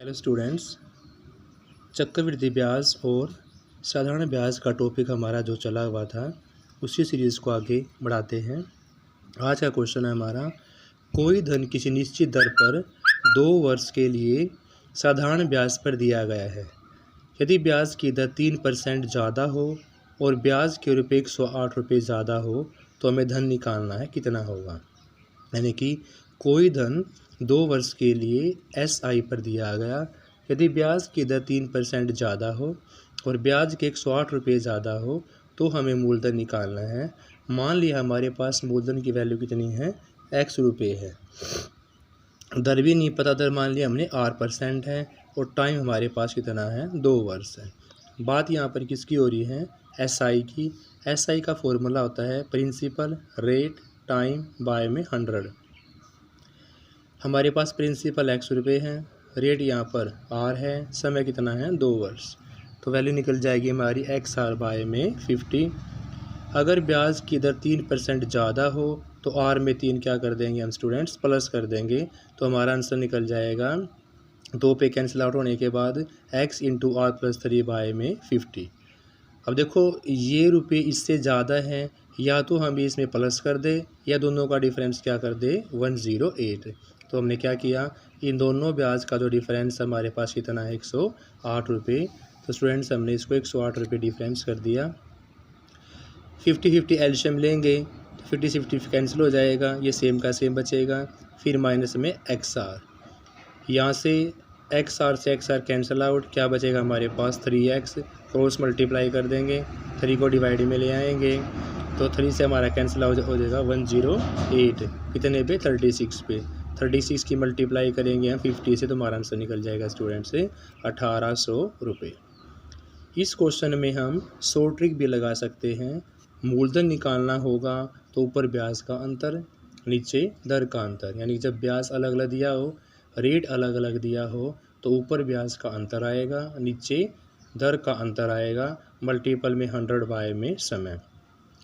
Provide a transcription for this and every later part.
Hello students, चक्रवृद्धि ब्याज और साधारण ब्याज का टॉपिक हमारा जो चला हुआ था उसी सीरीज़ को आगे बढ़ाते हैं। आज का क्वेश्चन है हमारा, कोई धन किसी निश्चित दर पर 2 वर्ष के लिए साधारण ब्याज पर दिया गया है। यदि ब्याज की दर 3% ज़्यादा हो और ब्याज के रुपये 108 रुपये ज़्यादा हो तो हमें धन निकालना है, कितना होगा। यानी कि कोई धन 2 वर्ष के लिए SI पर दिया गया, यदि ब्याज की दर 3% ज़्यादा हो और ब्याज के 108 रुपये ज़्यादा हो तो हमें मूलधन निकालना है। मान लिया हमारे पास मूलधन की वैल्यू कितनी है, X रुपये है। दर भी नहीं पता, दर मान लिया हमने R% है और टाइम हमारे पास कितना है, 2 वर्ष है। बात यहाँ पर किसकी हो रही है, SI की। SI का फॉर्मूला होता है प्रिंसिपल रेट टाइम बाय में 100। हमारे पास प्रिंसिपल X रुपये है, रेट यहाँ पर R है, समय कितना है, 2 वर्ष। तो वैल्यू निकल जाएगी हमारी XR बाय में 50। अगर ब्याज की दर 3% ज़्यादा हो तो R में 3 क्या कर देंगे हम स्टूडेंट्स, प्लस कर देंगे। तो हमारा आंसर निकल जाएगा 2 पे कैंसिल आउट होने के बाद X into R plus 3 by में 50। अब देखो ये रुपये इससे ज़्यादा है, या तो हम इसमें प्लस कर दे या दोनों का डिफरेंस क्या कर दे, 108। तो हमने क्या किया, इन दोनों ब्याज का जो डिफरेंस हमारे पास कितना है, 108 रुपये। तो स्टूडेंट्स हमने इसको 108 रुपये डिफरेंस कर दिया। 50-50 एलशियम लेंगे तो 50-50 कैंसिल हो जाएगा, ये सेम का सेम बचेगा। फिर माइनस में XR, यहाँ से XR से XR कैंसिल आउट, क्या बचेगा हमारे पास 3X। क्रॉस मल्टीप्लाई कर देंगे, 3 को डिवाइड में ले आएंगे तो 3 से हमारा कैंसिल हो जाएगा 108। कितने पे, 36 पे। 36 की मल्टीप्लाई करेंगे हम 50 से तो हमारा आंसर निकल जाएगा स्टूडेंट से 1800 रुपये। इस क्वेश्चन में हम 100 ट्रिक भी लगा सकते हैं। मूलधन निकालना होगा तो ऊपर ब्याज का अंतर, नीचे दर का अंतर। यानी जब ब्याज अलग अलग दिया हो, रेट अलग अलग दिया हो तो ऊपर ब्याज का अंतर आएगा, नीचे दर का अंतर आएगा, मल्टीपल में 100 बाय में समय।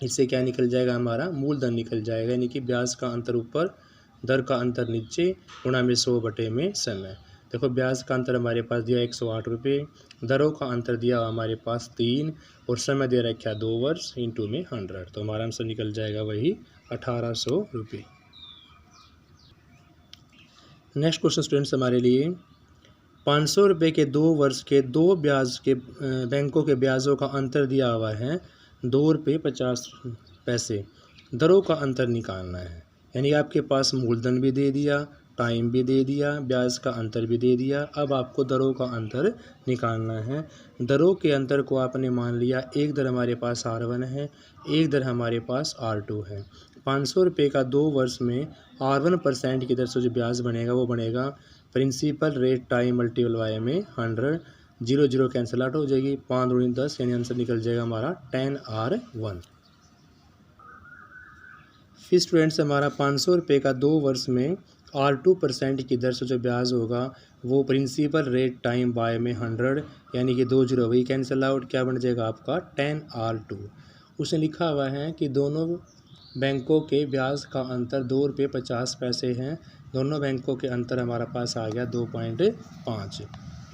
इससे क्या निकल जाएगा, हमारा मूलधन निकल जाएगा। यानी कि ब्याज का अंतर ऊपर, दर का अंतर नीचे, गुणा में 100 बटे में समय। देखो ब्याज का अंतर हमारे पास दिया 108 रुपये, दरों का अंतर दिया हमारे पास 3 और समय दे रखा 2 वर्ष, इंटू में 100। तो हमारा आंसर निकल जाएगा वही 1800 रुपये। नेक्स्ट क्वेश्चन स्टूडेंट्स हमारे लिए, 500 रुपये के 2 वर्ष के 2 ब्याज के बैंकों के ब्याजों का अंतर दिया हुआ है 2 रुपये 50 पैसे। दरों का अंतर निकालना है। यानी आपके पास मूलधन भी दे दिया, टाइम भी दे दिया, ब्याज का अंतर भी दे दिया। अब आपको दरों का अंतर निकालना है। दरों के अंतर को आपने मान लिया, एक दर हमारे पास R1 है, एक दर हमारे पास R2 है। 500 रुपये का 2 वर्ष में R1% की दर से जो ब्याज बनेगा वो बनेगा principal rate time multiple by में 100। 0 कैंसिल आउट हो जाएगी, 5 दूनी 10, यानी आंसर निकल जाएगा हमारा 10R1। फिर स्टूडेंट्स हमारा 500 रुपये का 2 वर्ष में R2% की दर से जो ब्याज होगा वो प्रिंसिपल रेट टाइम बाय में 100, यानी कि 2 0 वही कैंसिल आउट, क्या बन जाएगा आपका 10R2। उसने लिखा हुआ है कि दोनों बैंकों के ब्याज का अंतर 2 रुपये 50 पैसे हैं। दोनों बैंकों के अंतर हमारा पास आ गया 2.5।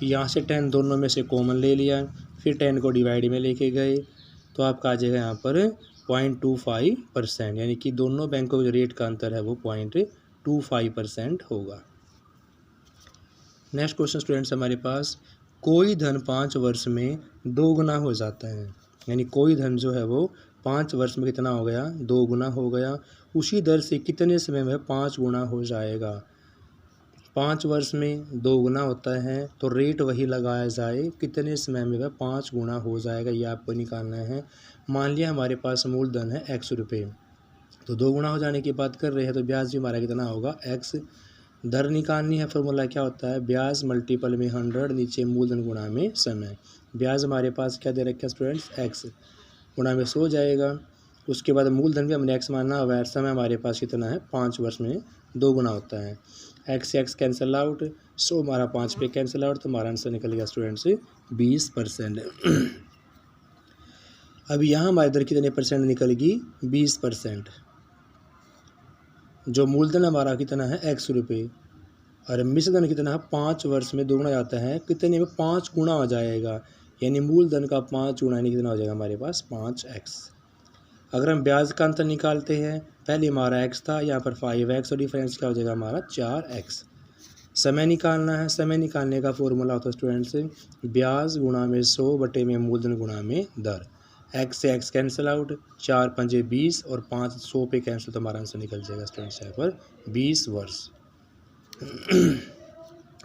यहाँ से 10 दोनों में से कॉमन ले लिया, फिर 10 को डिवाइड में लेके गए तो आपका आ जाएगा यहाँ पर 0.25%। यानी कि दोनों बैंकों के रेट का अंतर है वो 0.25% होगा। नेक्स्ट क्वेश्चन स्टूडेंट्स हमारे पास, कोई धन 5 वर्ष में 2 गुना हो जाता है। यानी कोई धन जो है वो 5 वर्ष में कितना हो गया, 2 गुना हो गया। उसी दर से कितने समय में 5 गुना हो जाएगा। 5 वर्ष में 2 गुना होता है तो रेट वही लगाया जाए, कितने समय में वह 5 गुना हो जाएगा, ये आपको निकालना है। मान लिया हमारे पास मूलधन है X रुपये, तो 2 गुना हो जाने की बात कर रहे हैं तो ब्याज भी हमारा कितना होगा, X। दर निकालनी है, फॉर्मूला क्या होता है, ब्याज मल्टीपल में 100, नीचे मूलधन गुणा में समय। ब्याज हमारे पास क्या दे रखा है स्टूडेंट्स, X, गुणा में 100 जाएगा। उसके बाद मूलधन भी हमने X मानना हुआ है, समय हमारे पास कितना है, 5 वर्ष में 2 गुना होता है। X कैंसिल आउट, 100 हमारा 5 पे कैंसिल आउट, तो हमारा आंसर निकल गया स्टूडेंट्स 20%। अब यहाँ हमारी दर कितने परसेंट निकलेगी, 20%। जो मूलधन हमारा कितना है, X रुपये, और मिश्र धन कितना है 5 वर्ष में दोगुना जाता है, कितने में 5 गुना हो जाएगा, यानी मूलधन का 5 गुना यानी कितना हो जाएगा हमारे पास 5x। अगर हम ब्याज का अंतर निकालते हैं, पहले हमारा x था, यहाँ पर 5x और डिफरेंस क्या हो जाएगा हमारा 4x। समय निकालना है, समय निकालने का फॉर्मूला होता है स्टूडेंट्स ब्याज गुणा में 100 बटे में मूलधन गुणा में दर। x से x कैंसिल आउट, 4 पंजे 20 और 5 100 पे कैंसिल, तो हमारा आंसर निकल जाएगा स्टूडेंट्स यहाँ पर 20 वर्ष।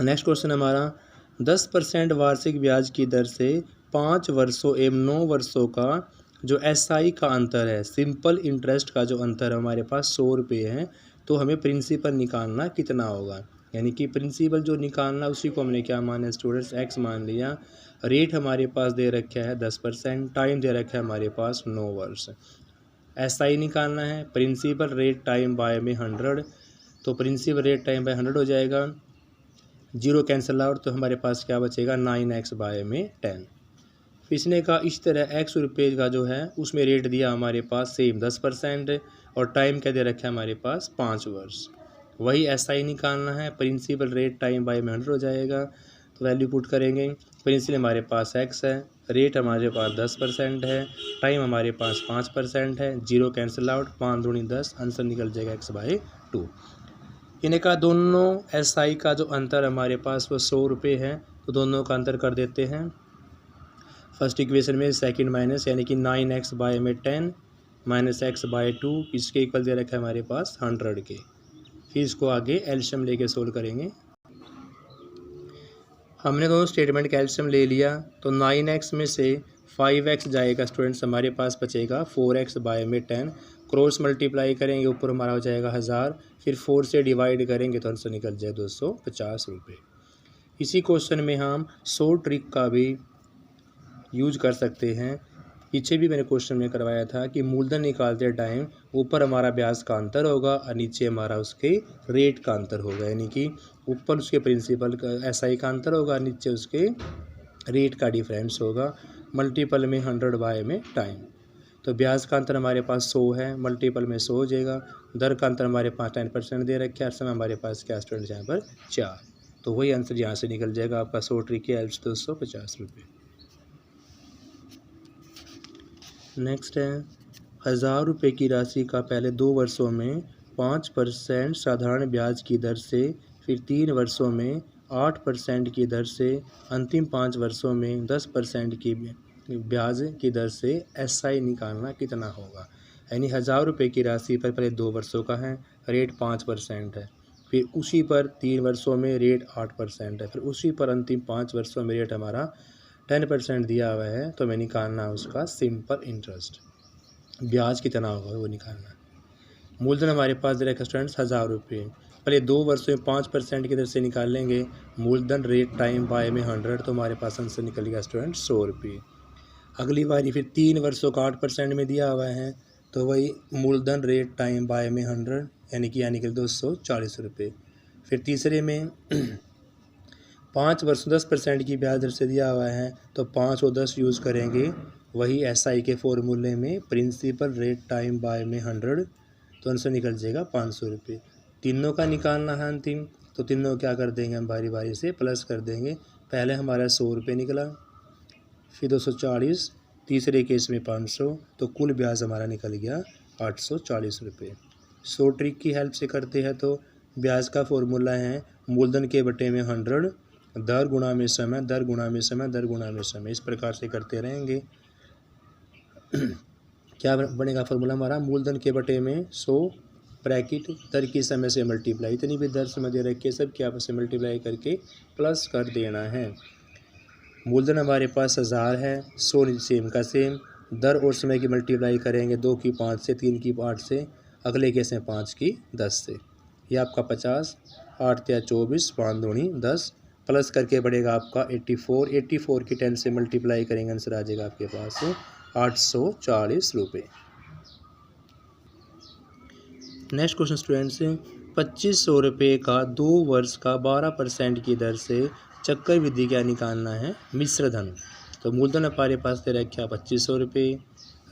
नेक्स्ट क्वेश्चन हमारा 10% वार्षिक ब्याज की दर से 5 वर्षों एवं 9 वर्षों का जो SI का अंतर है, सिंपल इंटरेस्ट का जो अंतर है हमारे पास 100 रुपये है, तो हमें प्रिंसिपल निकालना कितना होगा, यानी कि प्रिंसिपल जो निकालना उसी को हमने क्या माना स्टूडेंट्स x मान लिया। रेट हमारे पास दे रखा है 10%, टाइम दे रखा है हमारे पास 9 वर्ष। SI निकालना है, प्रिंसिपल रेट टाइम बाय में 100, तो प्रिंसिपल रेट टाइम बाय 100 हो जाएगा, 0 कैंसिल आउट, तो हमारे पास क्या बचेगा 9x बाय में 10। पिछले का इस तरह x रुपये का जो है उसमें रेट दिया हमारे पास सेम 10% और टाइम क्या दे रखा है हमारे पास 5 वर्ष। वही SI निकालना है, प्रिंसिपल रेट टाइम बाय में 100 हो जाएगा, तो वैल्यू पुट करेंगे। प्रिंसिपल हमारे पास x है, रेट हमारे पास 10% है, टाइम हमारे पास 5% है, 0 कैंसिल आउट, 5 दूनी 10, आंसर निकल जाएगा x/2। इनका दोनों SI का जो अंतर हमारे पास वो 100 रुपये है, तो दोनों का अंतर कर देते हैं। फर्स्ट इक्वेशन में सेकंड माइनस, यानी कि 9x बाय में 10 माइनस x/2, इसके इक्वल दे रखा है हमारे पास 100 के। फिर इसको आगे एलसीएम लेके सोल्व करेंगे। हमने दोनों स्टेटमेंट का एलसीएम ले लिया, तो 9x में से 5x जाएगा स्टूडेंट्स, हमारे पास बचेगा 4x बाय में 10, क्रॉस मल्टीप्लाई करेंगे ऊपर हमारा हो जाएगा 1000, फिर 4 से डिवाइड करेंगे तो आंसर निकल जाए 250 रुपये। इसी क्वेश्चन में हम 100 ट्रिक का भी यूज कर सकते हैं। पीछे भी मैंने क्वेश्चन में करवाया था कि मूलधन निकालते टाइम ऊपर हमारा ब्याज का अंतर होगा और नीचे हमारा उसके रेट का अंतर होगा, यानी कि ऊपर उसके प्रिंसिपल का SI का अंतर होगा, नीचे उसके रेट का डिफरेंस होगा। मल्टीपल में 100 बाय में टाइम, तो ब्याज का अंतर हमारे पास 100 है, मल्टीपल में 100 हो जाएगा। दर का अंतर हमारे पास 10% दे रखे हैं, समय हमारे पास क्या स्टूडेंट यहाँ पर 4, तो वही आंसर यहाँ से निकल जाएगा आपका 100 ट्रिक के हेल्प 250 रुपये। नेक्स्ट है 1000 रुपये की राशि का पहले 2 वर्षों में 5% साधारण ब्याज की दर से, फिर 3 वर्षों में 8% की दर से, अंतिम 5 वर्षों में 10% की ब्याज की दर से SI निकालना कितना होगा। यानी 1000 रुपये की राशि पर पहले 2 वर्षों का है, रेट 5% है, फिर उसी पर 3 वर्षों में रेट 8% है, फिर उसी पर अंतिम 5 वर्षों में रेट हमारा 10% दिया हुआ है, तो हमें निकालना है उसका सिंपल इंटरेस्ट, ब्याज कितना होगा वो निकालना है। मूलधन हमारे पास दे रखा स्टूडेंट्स 1000 रुपये, पहले 2 वर्षों में 5% की दर से निकाल लेंगे, मूलधन रेट टाइम बाय में 100, तो हमारे पास आंसर निकल गया स्टूडेंट 100 रुपये। अगली बारी फिर 3 वर्षों का 8% में दिया हुआ है, तो वही मूलधन रेट टाइम बाय में 100, यानी कि 240 रुपये। फिर तीसरे में 5 वर्ष 10% की ब्याज दर से दिया हुआ है, तो 5 और 10 यूज़ करेंगे वही SI के फॉर्मूले में, प्रिंसिपल रेट टाइम बाय में 100, तो आंसर निकल जाएगा 500 रुपये। तीनों का निकालना है अंतिम, तो तीनों क्या कर देंगे हम बारी बारी से प्लस कर देंगे। पहले हमारा 100 रुपये निकला, फिर 240, तीसरे केस में 500, तो कुल ब्याज हमारा निकल गया 840 रुपये। 100 ट्रिक की हेल्प से करते हैं, तो ब्याज का फॉर्मूला है मूलधन के बटे में 100, दर गुणा में समय, दर गुणा में समय, दर गुणा में समय, इस प्रकार से करते रहेंगे। क्या बनेगा फॉर्मूला हमारा, मूलधन के बटे में 100 ब्रैकेट दर की समय से मल्टीप्लाई, इतनी भी दर समय दे रखी है सब की आपस से मल्टीप्लाई करके प्लस कर देना है। मूलधन हमारे पास 1000 है, 100 सेम का सेम, दर और समय की मल्टीप्लाई करेंगे, 2 की 5 से, 3 की 8 से, अगले केस में 5 की 10 से, यह आपका 50, 8 या 24, 5 दूनी 10, प्लस करके बढ़ेगा आपका 84 की 10 से मल्टीप्लाई करेंगे, आंसर आ जाएगा आपके पास 840 रुपये। नेक्स्ट क्वेश्चन स्टूडेंट्स, 2500 रुपये का 2 वर्ष का 12% की दर से चक्कर वृद्धि क्या निकालना है, मिश्र धन। तो मूलधन हमारे पास दे रखे है 2500 रुपये,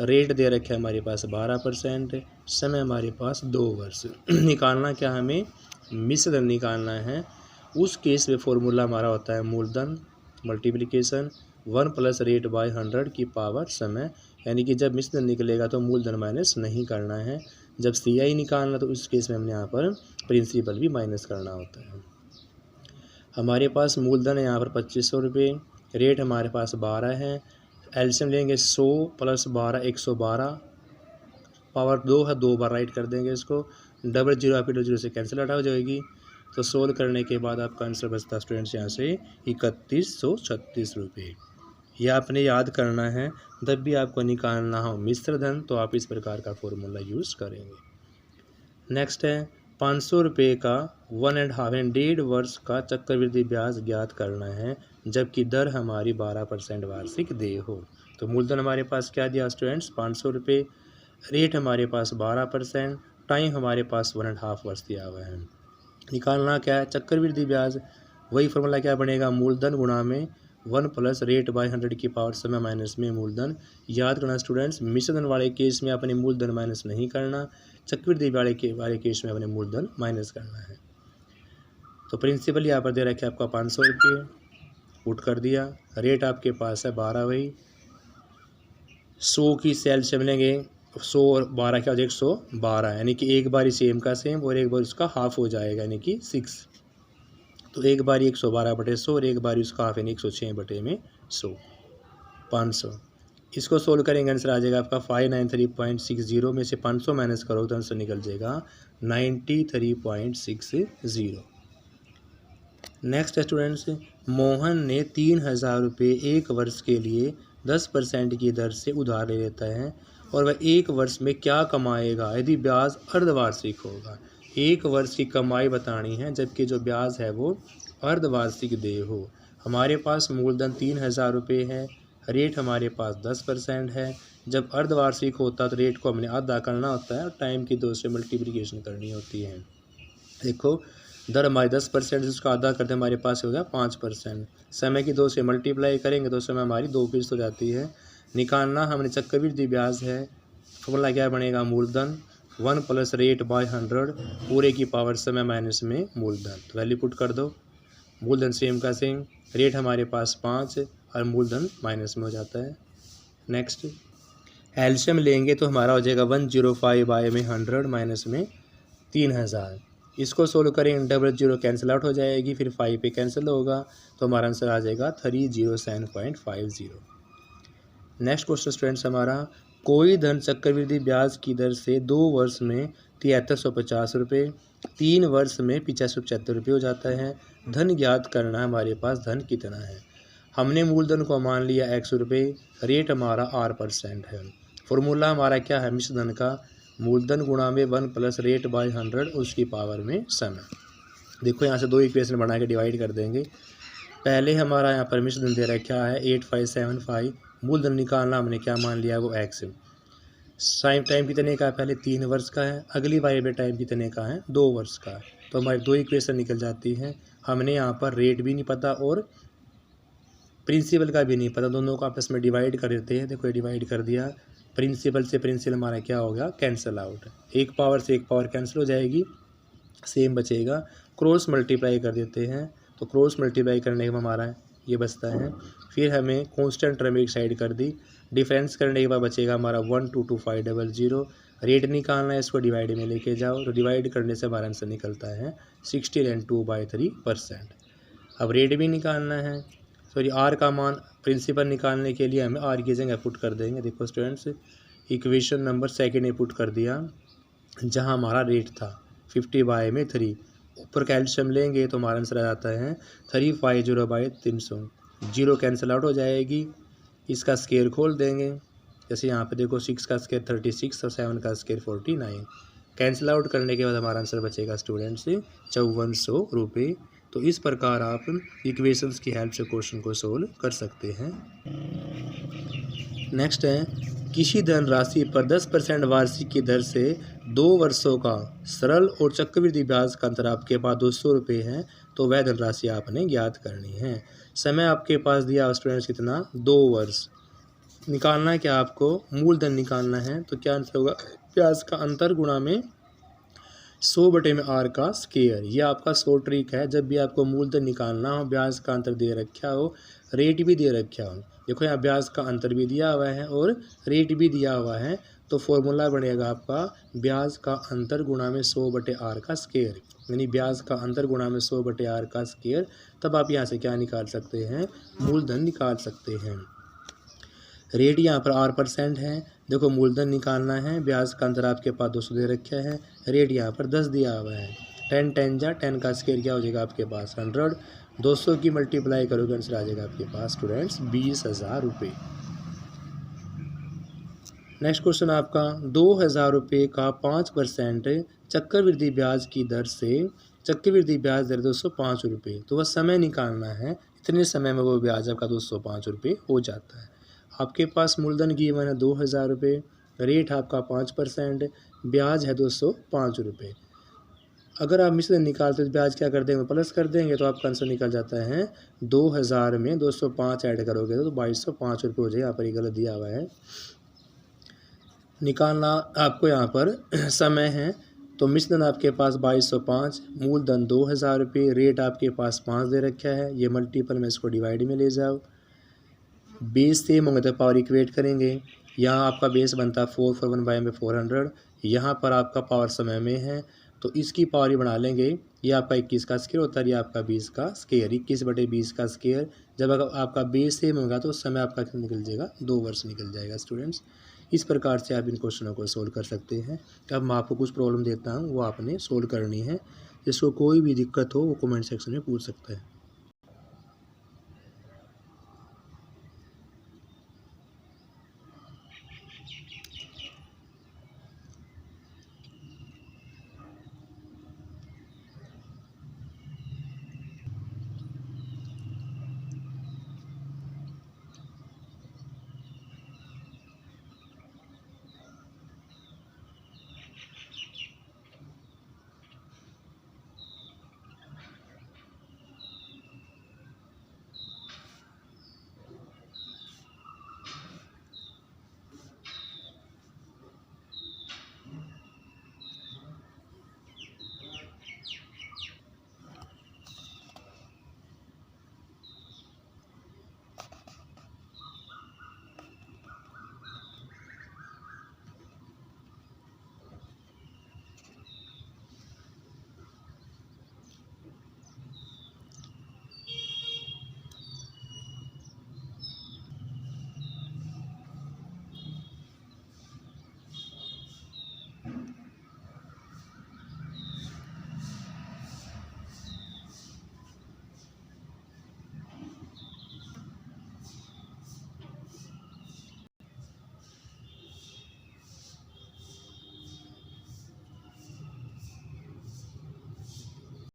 रेट दे रखे हमारे पास 12%, समय हमारे पास 2 वर्ष। निकालना क्या हमें, मिश्र धन निकालना है। उस केस में फॉर्मूला हमारा होता है मूलधन मल्टीप्लिकेशन 1 प्लस रेट बाय 100 की पावर समय, यानी कि जब मिश्रधन निकलेगा तो मूलधन माइनस नहीं करना है, जब CI निकालना तो उस केस में हमने यहाँ पर प्रिंसिपल भी माइनस करना होता है। हमारे पास मूलधन है यहाँ पर 2500 रुपये, रेट हमारे पास 12 है, एलसीएम लेंगे 100 प्लस 12 112, पावर 2 है 2 बार राइट कर देंगे इसको, डबल जीरो आप जीरो से कैंसिल आउट हो जाएगी, तो सोल्व करने के बाद आपका आंसर बचता स्टूडेंट्स यहाँ से 3136 रुपये। यह आपने याद करना है, जब भी आपको निकालना हो मिश्रधन तो आप इस प्रकार का फॉर्मूला यूज़ करेंगे। नेक्स्ट है 500 रुपये का 1.5 वर्ष का चक्रवृद्धि ब्याज ज्ञात करना है, जबकि दर हमारी 12% वार्षिक देय हो। तो मूलधन हमारे पास क्या दिया स्टूडेंट्स 500 रुपये, रेट हमारे पास 12%, टाइम हमारे पास 1.5 वर्ष दिया हुआ है। निकालना क्या है चक्रवृद्धि ब्याज, वही फॉर्मूला क्या बनेगा मूलधन गुणा में 1 प्लस रेट बाय 100 की पावर समय माइनस में मूलधन। याद करना स्टूडेंट्स, मिश्रधन वाले केस में अपने मूलधन माइनस नहीं करना, चक्रवृद्धि वाले केस में अपने मूलधन माइनस करना है। तो प्रिंसिपल यहाँ पर दे रखे आपका 500 रुपये, पुट कर दिया, रेट आपके पास है 12, वही 100 की सेल लेंगे, 100 और 12 क्या हो जाएगा 112, यानी कि एक बारी सेम का सेम और एक बार उसका हाफ हो जाएगा यानी कि 6, तो एक बारी 112/100 और एक बारी उसका हाफ यानी 106/100 500। इसको सोल्व करेंगे आंसर आ जाएगा आपका 593.60 में से 500 माइनस करो तो आंसर निकल जाएगा 93.60। नेक्स्ट स्टूडेंट्स, मोहन ने 3000 रुपये एक वर्ष के लिए 10% की दर से उधार ले लेता है और वह एक वर्ष में क्या कमाएगा यदि ब्याज अर्धवार्षिक होगा। एक वर्ष की कमाई बतानी है जबकि जो ब्याज है वो अर्धवार्षिक देय हो। हमारे पास मूलधन 3000 रुपये है, रेट हमारे पास 10% है, जब अर्धवार्षिक होता तो रेट को हमने आधा करना होता है और टाइम की 2 से मल्टीप्लिकेशन करनी होती है। देखो दर हमारी 10% उसका आधा करते हमारे पास हो गया 5%, समय की 2 से मल्टीप्लाई करेंगे तो समय हमारी 2 फीसद हो जाती है। निकालना हमने चक्रवृद्धि ब्याज है, फॉर्मूला क्या बनेगा मूलधन 1 प्लस रेट बाय 100 पूरे की पावर समय माइनस में मूलधन, तो वैल्यू पुट कर दो, मूलधन सेम का सेम, रेट हमारे पास 5 और मूलधन माइनस में हो जाता है। नेक्स्ट एलसीएम लेंगे तो हमारा हो जाएगा 105/100 माइनस में 3000, इसको सोल्व करेंगे डबल जीरो कैंसिल आउट हो जाएगी, फिर 5 पे कैंसिल होगा तो हमारा आंसर आ जाएगा 307.50। नेक्स्ट क्वेश्चन स्टूडेंट्स हमारा, कोई धन चक्रवृद्धि ब्याज की दर से 2 वर्ष में 7350 रुपये, 3 वर्ष में 8575 रुपये हो जाता है। धन ज्ञात करना, हमारे पास धन कितना है। हमने मूलधन को मान लिया x रुपये, रेट हमारा R% है। फॉर्मूला हमारा क्या है मिश्रधन का, मूलधन गुणा में 1 प्लस रेट बाय 100 उसकी पावर में समय। देखो यहाँ से 2 इक्वेशन बना के डिवाइड कर देंगे। पहले हमारा यहाँ पर मिश्रधन दे रखा है 8575, मूलधन निकालना हमने क्या मान लिया वो x। टाइम कितने का है, पहले 3 वर्ष का है, अगली वाले टाइम कितने का है 2 वर्ष का, तो हमारी 2 इक्वेशन निकल जाती हैं। हमने यहाँ पर रेट भी नहीं पता और प्रिंसिपल का भी नहीं पता, दोनों को आपस में डिवाइड कर देते हैं। देखो ये डिवाइड कर दिया, प्रिंसिपल से प्रिंसिपल हमारा क्या हो गया कैंसिल आउट, एक पावर से एक पावर कैंसिल हो जाएगी, सेम बचेगा। क्रॉस मल्टीप्लाई कर देते हैं, तो क्रॉस मल्टीप्लाई करने के हमारा ये बचता है। फिर हमें कांस्टेंट टर्म एक साइड कर दी, डिफरेंस करने के बाद बचेगा हमारा 1222500। रेट निकालना है, इसको डिवाइड में लेके जाओ, तो डिवाइड करने से हमारा आंसर निकलता है 16/2/3%। अब रेट भी निकालना है, सॉरी आर का मान प्रिंसिपल निकालने के लिए हमें आर की जगह पुट कर देंगे। देखो स्टूडेंट्स इक्वेशन नंबर 2 में पुट कर दिया, जहाँ हमारा रेट था 50/3, ऊपर कैल्शियम लेंगे तो हमारा आंसर आ जाता है 350/300, जीरो कैंसिल आउट हो जाएगी। इसका स्केयर खोल देंगे, जैसे यहाँ पे देखो 6 का स्केयर 36 और 7 का स्केयर 49, कैंसिल आउट करने के बाद हमारा आंसर बचेगा स्टूडेंट्स 5400 रुपये। तो इस प्रकार आप इक्वेशंस की हेल्प से क्वेश्चन को सोल्व कर सकते हैं। नेक्स्ट है, किसी धन राशि पर 10% वार्षिक की दर से 2 वर्षों का सरल और चक्रवृद्धि ब्याज का अंतर आपके पास 200 रुपये है, तो वह धनराशि आपने ज्ञात करनी है। समय आपके पास दिया स्टूडेंट्स कितना 2 वर्ष। निकालना क्या आपको मूलधन निकालना है, तो क्या आंसर होगा ब्याज का अंतर गुणा में 100/r का स्केयर। ये आपका 100 ट्रिक है। जब भी आपको मूलधन निकालना हो, ब्याज का अंतर दे रखा हो, रेट भी दे रखा हो, देखो यहाँ ब्याज का अंतर भी दिया हुआ है और रेट भी दिया हुआ है, तो फॉर्मूला बनेगा आपका ब्याज का अंतर गुणा में 100/r का स्केयर, यानी ब्याज का अंतर गुणा में 100/r का स्केयर। तब आप यहाँ से क्या निकाल सकते हैं, मूलधन निकाल सकते हैं। रेट यहाँ पर R% है। देखो मूलधन निकालना है, ब्याज का अंतर आपके पास 200 दे रखा है, रेट यहाँ पर 10 दिया हुआ है। 10 का स्केयर क्या हो जाएगा आपके पास 100, 200 की मल्टीप्लाई करोगे आंसर आ जाएगा आपके पास स्टूडेंट्स 20,000 रुपये। नेक्स्ट क्वेश्चन आपका 2,000 रुपये का 5% चक्रवृद्धि ब्याज की दर से, चक्रवृद्धि ब्याज दर 205 रुपये, तो वह समय निकालना है, इतने समय में वो ब्याज आपका 205 रुपये हो जाता है। आपके पास मूलधन गिवन है 2,000 रुपये, रेट आपका 5%, ब्याज है 205 रुपये। अगर आप मिश्रण निकालते तो ब्याज क्या कर देंगे, प्लस कर देंगे, तो आपका आंसर निकल जाता है 2,000 में 205 ऐड करोगे तो 2,205 रुपये हो जाएगा। यहाँ पर ये गलत दिया हुआ है। निकालना आपको यहाँ पर समय है, तो मिश्रण आपके पास 2,205, मूलधन 2,000 रुपये, रेट आपके पास 5 दे रखा है, ये मल्टीपल में इसको डिवाइड में ले जाओ, बेस से मंगते पावर इक्वेट करेंगे। यहाँ आपका बेस बनता है 4/400, यहाँ पर आपका पावर समय में है तो इसकी पावर ही बना लेंगे। ये आपका 21 का स्केयर होता है, ये आपका 20 का स्केयर, 21/20 का स्केयर। जब आपका बेस सेम होगा तो समय आपका निकल जाएगा 2 वर्ष निकल जाएगा स्टूडेंट्स। इस प्रकार से आप इन क्वेश्चनों को सोल्व कर सकते हैं। अब मैं आपको कुछ प्रॉब्लम देता हूँ, वो आपने सोल्व करनी है। जिसको कोई भी दिक्कत हो वो कमेंट सेक्शन में पूछ सकता है।